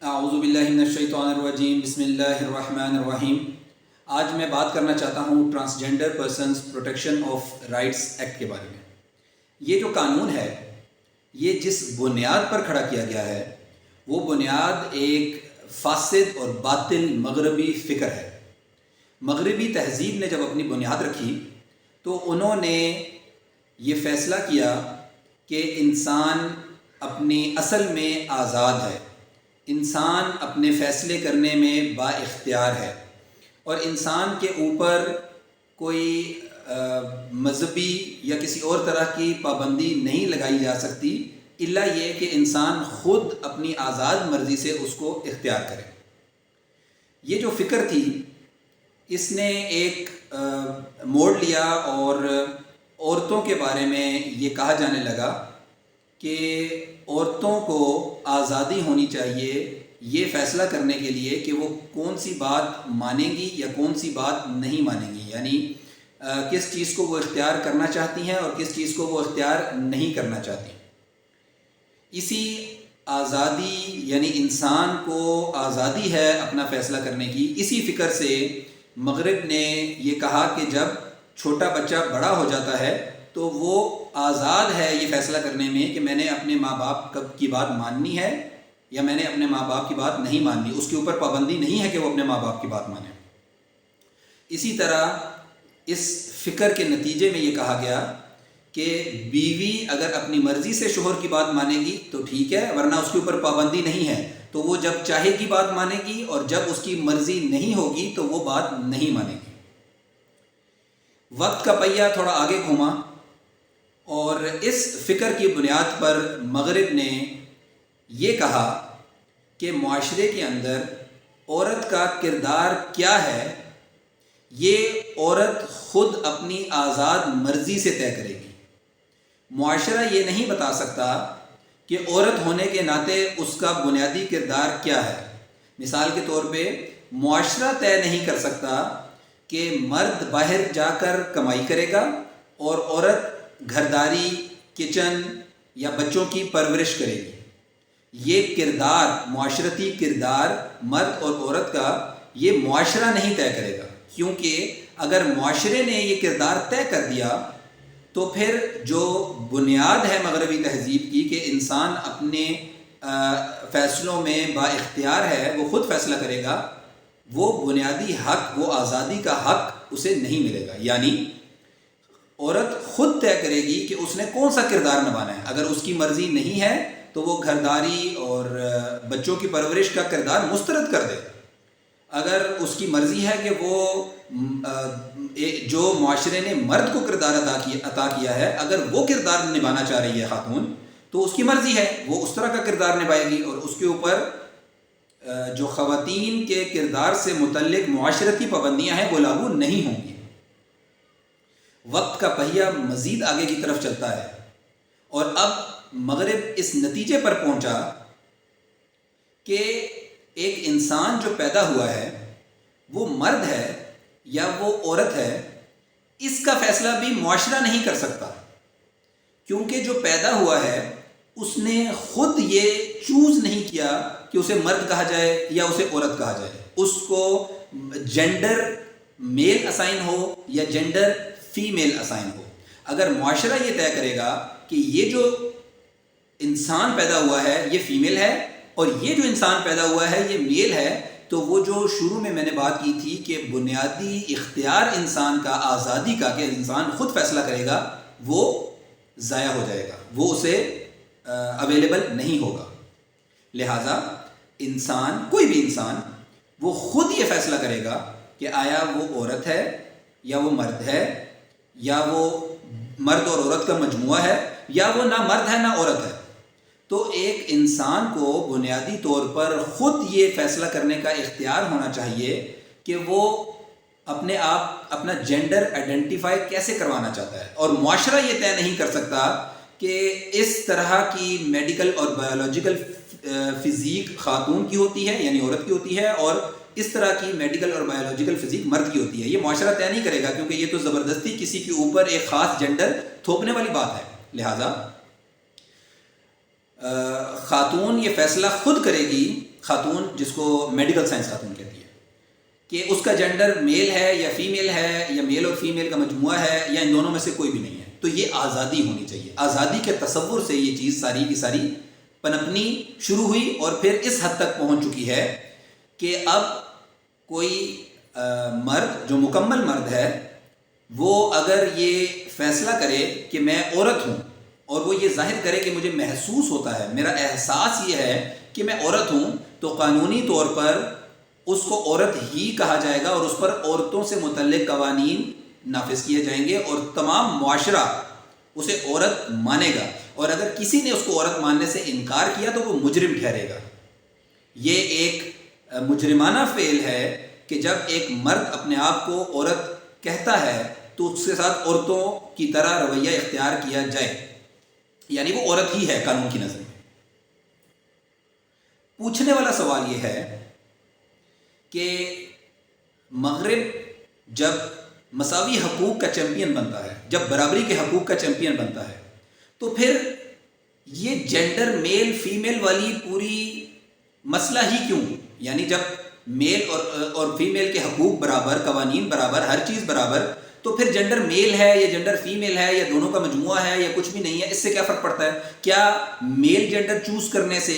اعوذ باللہ من الشیطان الرجیم، بسم اللہ الرحمن الرحیم۔ آج میں بات کرنا چاہتا ہوں transgender persons protection of rights act کے بارے میں۔ یہ جو قانون ہے، یہ جس بنیاد پر کھڑا کیا گیا ہے وہ بنیاد ایک فاسد اور باطل مغربی فکر ہے۔ مغربی تہذیب نے جب اپنی بنیاد رکھی تو انہوں نے یہ فیصلہ کیا کہ انسان اپنی اصل میں آزاد ہے، انسان اپنے فیصلے کرنے میں با اختیار ہے، اور انسان کے اوپر کوئی مذہبی یا کسی اور طرح کی پابندی نہیں لگائی جا سکتی الا یہ کہ انسان خود اپنی آزاد مرضی سے اس کو اختیار کرے۔ یہ جو فکر تھی اس نے ایک موڑ لیا اور عورتوں کے بارے میں یہ کہا جانے لگا کہ عورتوں کو آزادی ہونی چاہیے یہ فیصلہ کرنے کے لیے کہ وہ کون سی بات مانیں گی یا کون سی بات نہیں مانیں گی، یعنی کس چیز کو وہ اختیار کرنا چاہتی ہیں اور کس چیز کو وہ اختیار نہیں کرنا چاہتی۔ اسی آزادی یعنی انسان کو آزادی ہے اپنا فیصلہ کرنے کی، اسی فکر سے مغرب نے یہ کہا کہ جب چھوٹا بچہ بڑا ہو جاتا ہے تو وہ آزاد ہے یہ فیصلہ کرنے میں کہ میں نے اپنے ماں باپ کی بات ماننی ہے یا میں نے اپنے ماں باپ کی بات نہیں ماننی، اس کے اوپر پابندی نہیں ہے کہ وہ اپنے ماں باپ کی بات مانے۔ اسی طرح اس فکر کے نتیجے میں یہ کہا گیا کہ بیوی اگر اپنی مرضی سے شوہر کی بات مانے گی تو ٹھیک ہے، ورنہ اس کے اوپر پابندی نہیں ہے، تو وہ جب چاہے گی بات مانے گی اور جب اس کی مرضی نہیں ہوگی تو وہ بات نہیں مانے گی۔ وقت کا پہیہ تھوڑا آگے گھوما اور اس فکر کی بنیاد پر مغرب نے یہ کہا کہ معاشرے کے اندر عورت کا کردار کیا ہے یہ عورت خود اپنی آزاد مرضی سے طے کرے گی۔ معاشرہ یہ نہیں بتا سکتا کہ عورت ہونے کے ناطے اس کا بنیادی کردار کیا ہے۔ مثال کے طور پہ معاشرہ طے نہیں کر سکتا کہ مرد باہر جا کر کمائی کرے گا اور عورت گھرداری، کچن یا بچوں کی پرورش کرے گی۔ یہ کردار، معاشرتی کردار مرد اور عورت کا، یہ معاشرہ نہیں طے کرے گا، کیونکہ اگر معاشرے نے یہ کردار طے کر دیا تو پھر جو بنیاد ہے مغربی تہذیب کی کہ انسان اپنے فیصلوں میں با اختیار ہے، وہ خود فیصلہ کرے گا، وہ بنیادی حق، وہ آزادی کا حق اسے نہیں ملے گا۔ یعنی عورت خود طے کرے گی کہ اس نے کون سا کردار نبھانا ہے۔ اگر اس کی مرضی نہیں ہے تو وہ گھرداری اور بچوں کی پرورش کا کردار مسترد کر دے۔ اگر اس کی مرضی ہے کہ وہ جو معاشرے نے مرد کو کردار عطا کیا ہے، اگر وہ کردار نبھانا چاہ رہی ہے خاتون تو اس کی مرضی ہے، وہ اس طرح کا کردار نبھائے گی اور اس کے اوپر جو خواتین کے کردار سے متعلق معاشرتی پابندیاں ہیں وہ لاگو نہیں ہوں گی۔ وقت کا پہیہ مزید آگے کی طرف چلتا ہے اور اب مغرب اس نتیجے پر پہنچا کہ ایک انسان جو پیدا ہوا ہے وہ مرد ہے یا وہ عورت ہے، اس کا فیصلہ بھی معاشرہ نہیں کر سکتا، کیونکہ جو پیدا ہوا ہے اس نے خود یہ چوز نہیں کیا کہ اسے مرد کہا جائے یا اسے عورت کہا جائے، اس کو جینڈر میل اسائن ہو یا جینڈر فیمیل اسائن ہو۔ اگر معاشرہ یہ طے کرے گا کہ یہ جو انسان پیدا ہوا ہے یہ فیمیل ہے اور یہ جو انسان پیدا ہوا ہے یہ میل ہے، تو وہ جو شروع میں نے بات کی تھی کہ بنیادی اختیار انسان کا، آزادی کا، کہ انسان خود فیصلہ کرے گا، وہ ضائع ہو جائے گا، وہ اسے اویلیبل نہیں ہوگا۔ لہٰذا انسان، کوئی بھی انسان، وہ خود یہ فیصلہ کرے گا کہ آیا وہ عورت ہے یا وہ مرد ہے، یا وہ مرد اور عورت کا مجموعہ ہے، یا وہ نہ مرد ہے نہ عورت ہے۔ تو ایک انسان کو بنیادی طور پر خود یہ فیصلہ کرنے کا اختیار ہونا چاہیے کہ وہ اپنے آپ اپنا جینڈر آئیڈینٹیفائی کیسے کروانا چاہتا ہے، اور معاشرہ یہ طے نہیں کر سکتا کہ اس طرح کی میڈیکل اور بایولوجیکل فزیک خاتون کی ہوتی ہے یعنی عورت کی ہوتی ہے، اور اس طرح کی میڈیکل اور بایولوجیکل فزیک مرد کی ہوتی ہے۔ یہ معاشرہ طے نہیں کرے گا، کیونکہ یہ تو زبردستی کسی کے اوپر ایک خاص جینڈر تھوپنے والی بات ہے۔ لہٰذا خاتون یہ فیصلہ خود کرے گی، خاتون جس کو میڈیکل سائنس خاتون کہتی ہے، کہ اس کا جنڈر میل ہے یا فیمیل ہے، یا میل اور فیمیل کا مجموعہ ہے، یا ان دونوں میں سے کوئی بھی نہیں ہے، تو یہ آزادی ہونی چاہیے۔ آزادی کے تصور سے یہ چیز ساری کی ساری پنپنی شروع ہوئی، اور پھر اس حد تک پہنچ چکی ہے کہ اب کوئی مرد جو مکمل مرد ہے، وہ اگر یہ فیصلہ کرے کہ میں عورت ہوں، اور وہ یہ ظاہر کرے کہ مجھے محسوس ہوتا ہے، میرا احساس یہ ہے کہ میں عورت ہوں، تو قانونی طور پر اس کو عورت ہی کہا جائے گا، اور اس پر عورتوں سے متعلق قوانین نافذ کیے جائیں گے، اور تمام معاشرہ اسے عورت مانے گا، اور اگر کسی نے اس کو عورت ماننے سے انکار کیا تو وہ مجرم ٹھہرے گا۔ یہ ایک مجرمانہ فعل ہے کہ جب ایک مرد اپنے آپ کو عورت کہتا ہے تو اس کے ساتھ عورتوں کی طرح رویہ اختیار کیا جائے، یعنی وہ عورت ہی ہے قانون کی نظر میں۔ پوچھنے والا سوال یہ ہے کہ مغرب جب مساوی حقوق کا چیمپئن بنتا ہے، جب برابری کے حقوق کا چیمپئن بنتا ہے، تو پھر یہ جینڈر میل فیمیل والی پوری مسئلہ ہی کیوں؟ یعنی جب میل اور فیمیل کے حقوق برابر، قوانین برابر، ہر چیز برابر، تو پھر جینڈر میل ہے یا جینڈر فیمیل ہے یا دونوں کا مجموعہ ہے یا کچھ بھی نہیں ہے، اس سے کیا فرق پڑتا ہے؟ کیا میل جینڈر چوز کرنے سے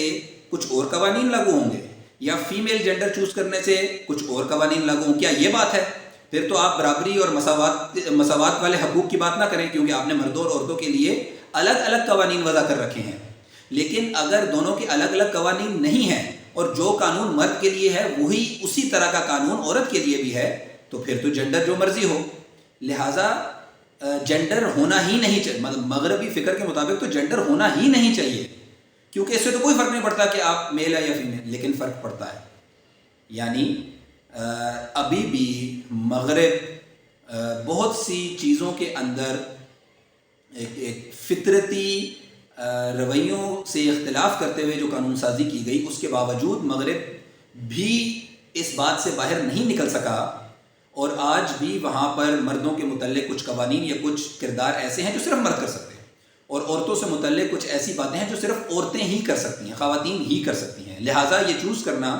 کچھ اور قوانین لاگو ہوں گے، یا فیمیل جینڈر چوز کرنے سے کچھ اور قوانین لاگو ہوں؟ کیا یہ بات ہے؟ پھر تو آپ برابری اور مساوات والے حقوق کی بات نہ کریں، کیونکہ آپ نے مردوں اور عورتوں کے لیے الگ الگ قوانین وضع کر رکھے ہیں۔ لیکن اگر دونوں کے الگ الگ قوانین نہیں ہیں، اور جو قانون مرد کے لیے ہے وہی اسی طرح کا قانون عورت کے لیے بھی ہے، تو پھر تو جینڈر جو مرضی ہو۔ لہٰذا جینڈر ہونا ہی نہیں چاہیے، مطلب مغربی فکر کے مطابق تو جینڈر ہونا ہی نہیں چاہیے، کیونکہ اس سے تو کوئی فرق نہیں پڑتا کہ آپ میل ہے یا فیمیل، لیکن فرق پڑتا ہے۔ یعنی ابھی بھی مغرب بہت سی چیزوں کے اندر ایک فطرتی رویوں سے اختلاف کرتے ہوئے جو قانون سازی کی گئی، اس کے باوجود مغرب بھی اس بات سے باہر نہیں نکل سکا، اور آج بھی وہاں پر مردوں کے متعلق کچھ قوانین یا کچھ کردار ایسے ہیں جو صرف مرد کر سکتے ہیں، اور عورتوں سے متعلق کچھ ایسی باتیں ہیں جو صرف عورتیں ہی کر سکتی ہیں، خواتین ہی کر سکتی ہیں۔ لہٰذا یہ چوز کرنا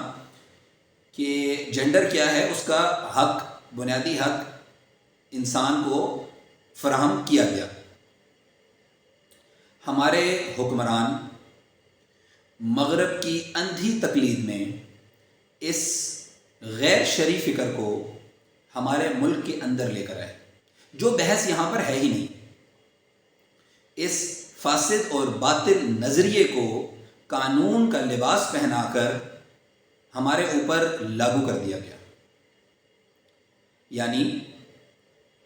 کہ جینڈر کیا ہے، اس کا حق، بنیادی حق انسان کو فراہم کیا گیا۔ ہمارے حکمران مغرب کی اندھی تقلید میں اس غیر شرعی فکر کو ہمارے ملک کے اندر لے کر آئے، جو بحث یہاں پر ہے ہی نہیں۔ اس فاسد اور باطل نظریے کو قانون کا لباس پہنا کر ہمارے اوپر لاگو کر دیا گیا۔ یعنی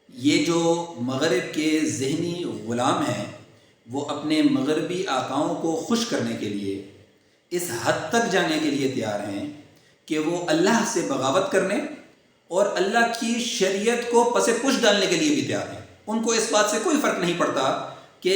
یہ جو مغرب کے ذہنی غلام ہیں، وہ اپنے مغربی آقاؤں کو خوش کرنے کے لیے اس حد تک جانے کے لیے تیار ہیں کہ وہ اللہ سے بغاوت کرنے اور اللہ کی شریعت کو پس پش ڈالنے کے لیے بھی تیار ہیں۔ ان کو اس بات سے کوئی فرق نہیں پڑتا کہ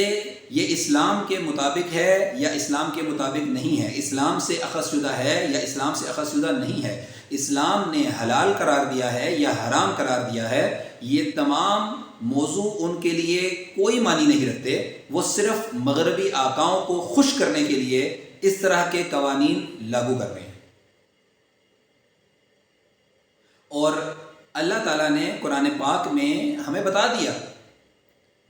یہ اسلام کے مطابق ہے یا اسلام کے مطابق نہیں ہے، اسلام سے اخذ شدہ ہے یا اسلام سے اخذ شدہ نہیں ہے، اسلام نے حلال قرار دیا ہے یا حرام قرار دیا ہے، یہ تمام موضوع ان کے لیے کوئی معنی نہیں رکھتے۔ وہ صرف مغربی آقاؤں کو خوش کرنے کے لیے اس طرح کے قوانین لاگو کر رہے ہیں۔ اور اللہ تعالیٰ نے قرآن پاک میں ہمیں بتا دیا،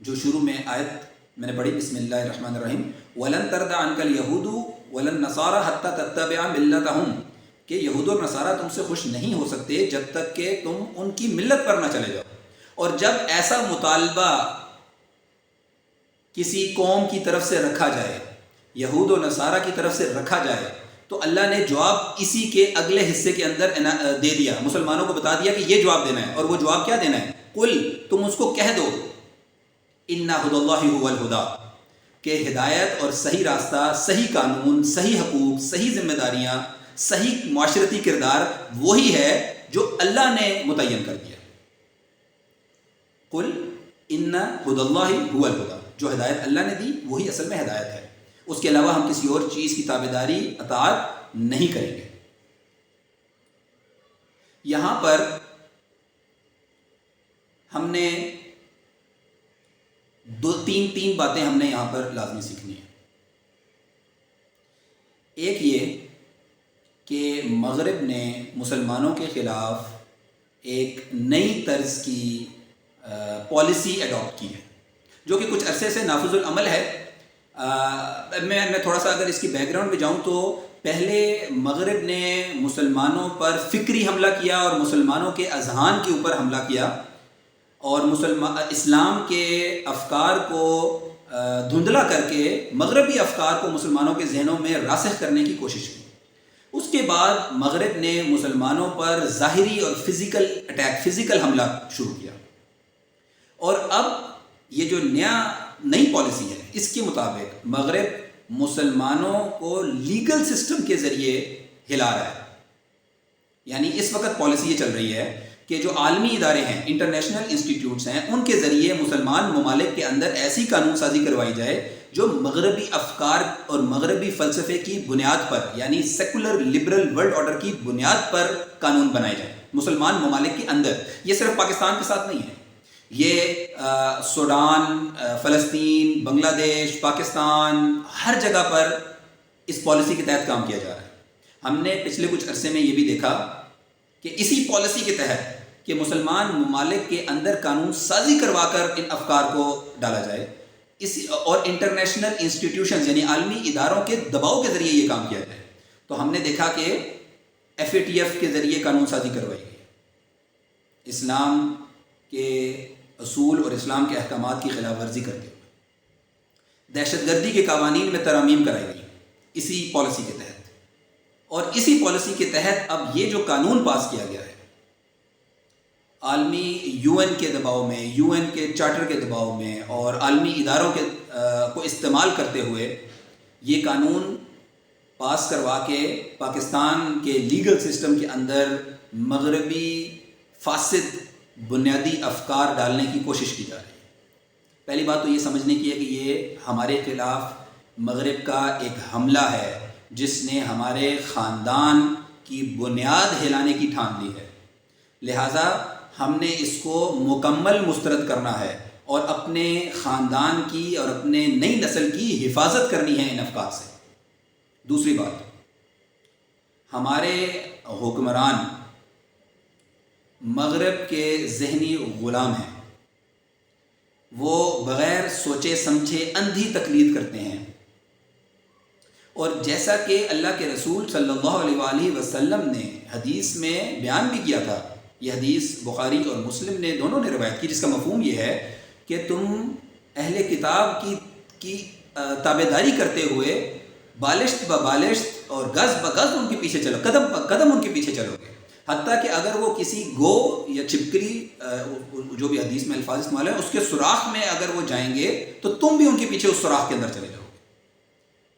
جو شروع میں آیت میں نے پڑھی، بسم اللہ الرحمن الرحیم، وَلَن تَرْضَ عَنْكَ الْيَهُودُ وَلَا النَّصَارَىٰ حَتَّىٰ تَتَّبِعَ مِلَّتَهُمْ، کہ یہود اور نصارہ تم سے خوش نہیں ہو سکتے جب تک کہ تم ان کی ملت پر نہ چلے جاؤ۔ اور جب ایسا مطالبہ کسی قوم کی طرف سے رکھا جائے، یہود و نصارہ کی طرف سے رکھا جائے، تو اللہ نے جواب اسی کے اگلے حصے کے اندر دے دیا، مسلمانوں کو بتا دیا کہ یہ جواب دینا ہے۔ اور وہ جواب کیا دینا ہے؟ قل، تم اس کو کہہ دو، اِنَّ هُدَى اللَّهِ هُوَ الْهُدَىٰ، کہ ہدایت اور صحیح راستہ، صحیح قانون، صحیح حقوق، صحیح ذمہ داریاں، صحیح معاشرتی کردار وہی ہے جو اللہ نے متعین کر دیا۔ قل اِنَّ هُدَى اللَّهِ هُوَ الْهُدَىٰ، جو ہدایت اللہ نے دی وہی اصل میں ہدایت ہے، اس کے علاوہ ہم کسی اور چیز کی تابعداری اطاعت نہیں کریں گے۔ یہاں پر ہم نے تین باتیں ہم نے یہاں پر لازمی سیکھنی ہیں۔ ایک یہ کہ مغرب نے مسلمانوں کے خلاف ایک نئی طرز کی پالیسی اڈاپٹ کی ہے جو کہ کچھ عرصے سے نافذ العمل ہے. میں تھوڑا سا اگر اس کی بیک گراؤنڈ پہ جاؤں تو پہلے مغرب نے مسلمانوں پر فکری حملہ کیا اور مسلمانوں کے اذہان کے اوپر حملہ کیا اور اسلام کے افکار کو دھندلا کر کے مغربی افکار کو مسلمانوں کے ذہنوں میں راسخ کرنے کی کوشش کی. اس کے بعد مغرب نے مسلمانوں پر ظاہری اور فزیکل حملہ شروع کیا. اور اب یہ جو نئی پالیسی ہے اس کے مطابق مغرب مسلمانوں کو لیگل سسٹم کے ذریعے ہلا رہا ہے. یعنی اس وقت پالیسی یہ چل رہی ہے کہ جو عالمی ادارے ہیں، انٹرنیشنل انسٹیٹیوٹس ہیں، ان کے ذریعے مسلمان ممالک کے اندر ایسی قانون سازی کروائی جائے جو مغربی افکار اور مغربی فلسفے کی بنیاد پر، یعنی سیکولر لبرل ورلڈ آرڈر کی بنیاد پر قانون بنائے جائیں مسلمان ممالک کے اندر. یہ صرف پاکستان کے ساتھ نہیں ہے، یہ سوڈان، فلسطین، بنگلہ دیش، پاکستان، ہر جگہ پر اس پالیسی کے تحت کام کیا جا رہا ہے. ہم نے پچھلے کچھ عرصے میں یہ بھی دیکھا کہ اسی پالیسی کے تحت کہ مسلمان ممالک کے اندر قانون سازی کروا کر ان افکار کو ڈالا جائے، اور انٹرنیشنل انسٹیٹیوشنز یعنی عالمی اداروں کے دباؤ کے ذریعے یہ کام کیا جائے. تو ہم نے دیکھا کہ FATF کے ذریعے قانون سازی کروائی گئی، اسلام کے اصول اور اسلام کے احکامات کی خلاف ورزی کرتے ہوئے دہشت گردی کے قوانین میں ترامیم کرائی گئی اسی پالیسی کے تحت. اور اسی پالیسی کے تحت اب یہ جو قانون پاس کیا گیا ہے عالمی UN کے دباؤ میں، UN کے چارٹر کے دباؤ میں اور عالمی اداروں کے کو استعمال کرتے ہوئے یہ قانون پاس کروا کے پاکستان کے لیگل سسٹم کے اندر مغربی فاسد بنیادی افکار ڈالنے کی کوشش کی جا رہی ہے. پہلی بات تو یہ سمجھنے کی ہے کہ یہ ہمارے خلاف مغرب کا ایک حملہ ہے جس نے ہمارے خاندان کی بنیاد ہلانے کی ٹھان لی ہے. لہٰذا ہم نے اس کو مکمل مسترد کرنا ہے اور اپنے خاندان کی اور اپنے نئی نسل کی حفاظت کرنی ہے ان افکار سے. دوسری بات، ہمارے حکمران مغرب کے ذہنی غلام ہیں، وہ بغیر سوچے سمجھے اندھی تقلید کرتے ہیں. اور جیسا کہ اللہ کے رسول صلی اللہ علیہ وآلہ وسلم نے حدیث میں بیان بھی کیا تھا، یہ حدیث بخاری اور مسلم نے دونوں نے روایت کی، جس کا مفہوم یہ ہے کہ تم اہل کتاب کی تابعداری کرتے ہوئے بالشت بالشت اور گز بگز ان کے پیچھے چلو، قدم قدم ان کے پیچھے چلو گے، حتیٰ کہ اگر وہ کسی گو یا چھپکلی، جو بھی حدیث میں الفاظ استعمال ہیں، اس کے سوراخ میں اگر وہ جائیں گے تو تم بھی ان کے پیچھے اس سوراخ کے اندر چلے جاؤ.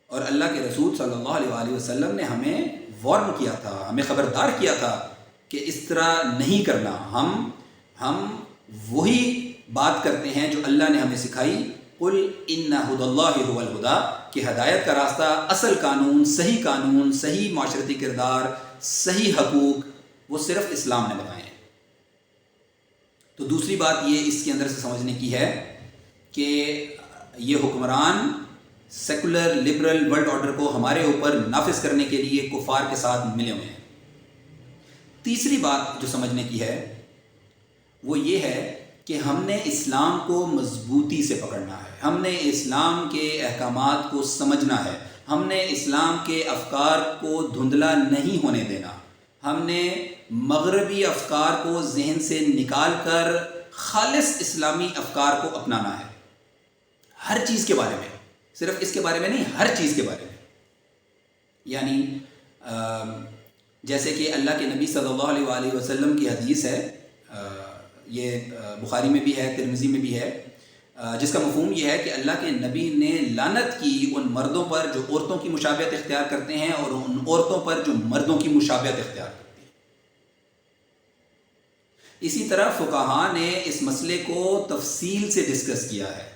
اور اللہ کے رسول صلی اللہ علیہ وآلہ وسلم نے ہمیں وارن کیا تھا، ہمیں خبردار کیا تھا کہ اس طرح نہیں کرنا. ہم وہی بات کرتے ہیں جو اللہ نے ہمیں سکھائی، قل ان ھدی اللہ ھو الھدی، کہ ہدایت کا راستہ، اصل قانون، صحیح معاشرتی کردار، صحیح حقوق وہ صرف اسلام نے بتائے ہیں. تو دوسری بات یہ اس کے اندر سے سمجھنے کی ہے کہ یہ حکمران سیکولر لبرل ورلڈ آرڈر کو ہمارے اوپر نافذ کرنے کے لیے کفار کے ساتھ ملے ہوئے ہیں. تیسری بات جو سمجھنے کی ہے وہ یہ ہے کہ ہم نے اسلام کو مضبوطی سے پکڑنا ہے، ہم نے اسلام کے احکامات کو سمجھنا ہے، ہم نے اسلام کے افکار کو دھندلا نہیں ہونے دینا، ہم نے مغربی افکار کو ذہن سے نکال کر خالص اسلامی افکار کو اپنانا ہے. ہر چیز کے بارے میں، صرف اس کے بارے میں نہیں، ہر چیز کے بارے میں. یعنی جیسے کہ اللہ کے نبی صلی اللہ علیہ وآلہ وسلم کی حدیث ہے، یہ بخاری میں بھی ہے، ترمذی میں بھی ہے، جس کا مفہوم یہ ہے کہ اللہ کے نبی نے لعنت کی ان مردوں پر جو عورتوں کی مشابہت اختیار کرتے ہیں اور ان عورتوں پر جو مردوں کی مشابہت اختیار کرتی ہیں. اسی طرح فقہاء نے اس مسئلے کو تفصیل سے ڈسکس کیا ہے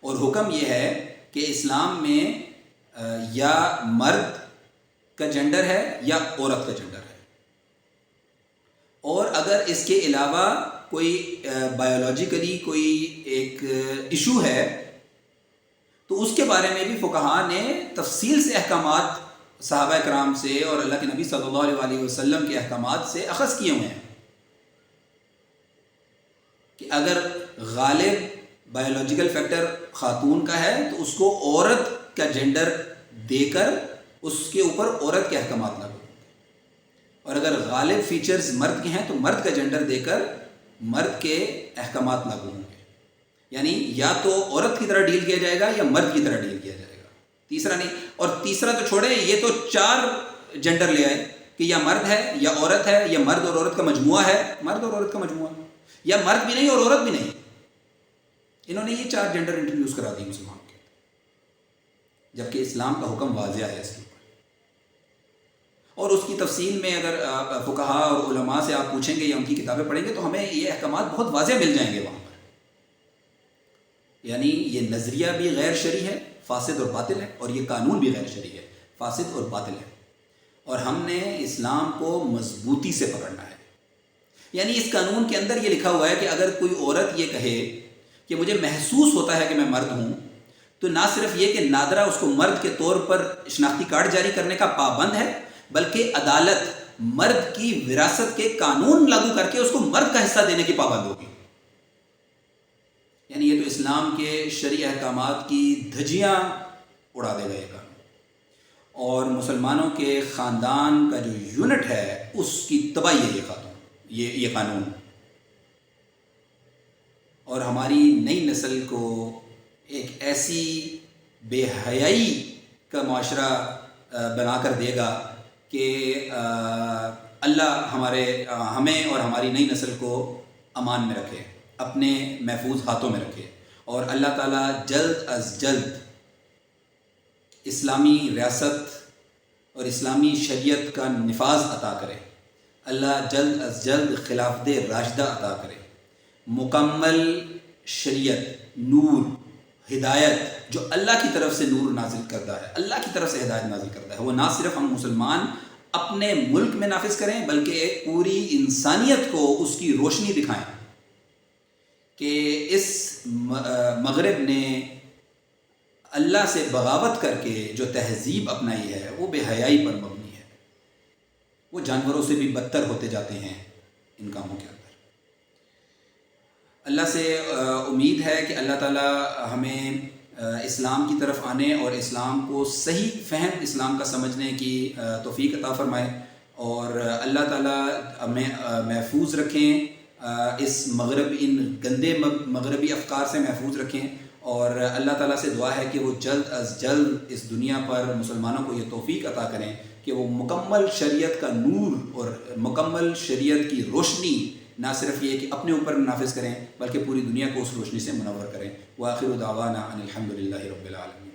اور حکم یہ ہے کہ اسلام میں یا مرد کا جنڈر ہے یا عورت کا جنڈر ہے، اور اگر اس کے علاوہ کوئی بایولوجیکلی کوئی ایک ایشو ہے تو اس کے بارے میں بھی فقہاء نے تفصیل سے احکامات صحابہ کرام سے اور اللہ کے نبی صلی اللہ علیہ وسلم کے احکامات سے اخذ کیے ہوئے ہیں کہ اگر غالب بایولوجیکل فیکٹر خاتون کا ہے تو اس کو عورت کا جینڈر دے کر اس کے اوپر عورت کے احکامات لاگو ہوں گے، اور اگر غالب فیچرز مرد کے ہیں تو مرد کا جینڈر دے کر مرد کے احکامات لاگو ہوں گے. یعنی یا تو عورت کی طرح ڈیل کیا جائے گا یا مرد کی طرح ڈیل کیا جائے گا، تیسرا نہیں. اور تیسرا تو چھوڑے، یہ تو 4 جینڈر لے آئے کہ یا مرد ہے یا عورت ہے یا مرد اور عورت کا مجموعہ ہے، مرد اور عورت کا مجموعہ، یا مرد بھی نہیں اور عورت بھی نہیں. انہوں نے یہ 4 جینڈر انٹروڈیوس کرا دی مسلمان کے، جبکہ اسلام کا حکم واضح ہے اس کے اوپر. اور اس کی تفصیل میں اگر فقہاء اور علماء سے آپ پوچھیں گے یا ان کی کتابیں پڑھیں گے تو ہمیں یہ احکامات بہت واضح مل جائیں گے وہاں پر. یعنی یہ نظریہ بھی غیر شرعی ہے، فاسد اور باطل ہے، اور یہ قانون بھی غیر شرعی ہے، فاسد اور باطل ہے. اور ہم نے اسلام کو مضبوطی سے پکڑنا ہے. یعنی اس قانون کے اندر یہ لکھا ہوا ہے کہ اگر کوئی عورت یہ کہے کہ مجھے محسوس ہوتا ہے کہ میں مرد ہوں، تو نہ صرف یہ کہ نادرہ اس کو مرد کے طور پر شناختی کارڈ جاری کرنے کا پابند ہے، بلکہ عدالت مرد کی وراثت کے قانون لاگو کر کے اس کو مرد کا حصہ دینے کی پابند ہوگی. یعنی یہ تو اسلام کے شرعی احکامات کی دھجیاں اڑا دے گا یہ قانون، اور مسلمانوں کے خاندان کا جو یونٹ ہے اس کی تباہی ہے یہ قانون. اور ہماری نئی نسل کو ایک ایسی بے حیائی کا معاشرہ بنا کر دے گا کہ اللہ ہمیں اور ہماری نئی نسل کو امان میں رکھے، اپنے محفوظ ہاتھوں میں رکھے، اور اللہ تعالیٰ جلد از جلد اسلامی ریاست اور اسلامی شریعت کا نفاذ عطا کرے. اللہ جلد از جلد خلافت راشدہ عطا کرے، مکمل شریعت، نور، ہدایت جو اللہ کی طرف سے نور نازل کردہ ہے، اللہ کی طرف سے ہدایت نازل کردہ ہے، وہ نہ صرف ہم مسلمان اپنے ملک میں نافذ کریں بلکہ پوری انسانیت کو اس کی روشنی دکھائیں کہ اس مغرب نے اللہ سے بغاوت کر کے جو تہذیب اپنائی ہے وہ بے حیائی پر مبنی ہے. وہ جانوروں سے بھی بدتر ہوتے جاتے ہیں ان کاموں کے اندر. اللہ سے امید ہے کہ اللہ تعالیٰ ہمیں اسلام کی طرف آنے اور اسلام کو صحیح فہم اسلام کا سمجھنے کی توفیق عطا فرمائے، اور اللہ تعالیٰ ہمیں محفوظ رکھیں، ان گندے مغربی افکار سے محفوظ رکھیں. اور اللہ تعالیٰ سے دعا ہے کہ وہ جلد از جلد اس دنیا پر مسلمانوں کو یہ توفیق عطا کریں کہ وہ مکمل شریعت کا نور اور مکمل شریعت کی روشنی نہ صرف یہ کہ اپنے اوپر نافذ کریں بلکہ پوری دنیا کو اس روشنی سے منور کریں. وآخر دعوانا ان الحمد للہ رب العالمین.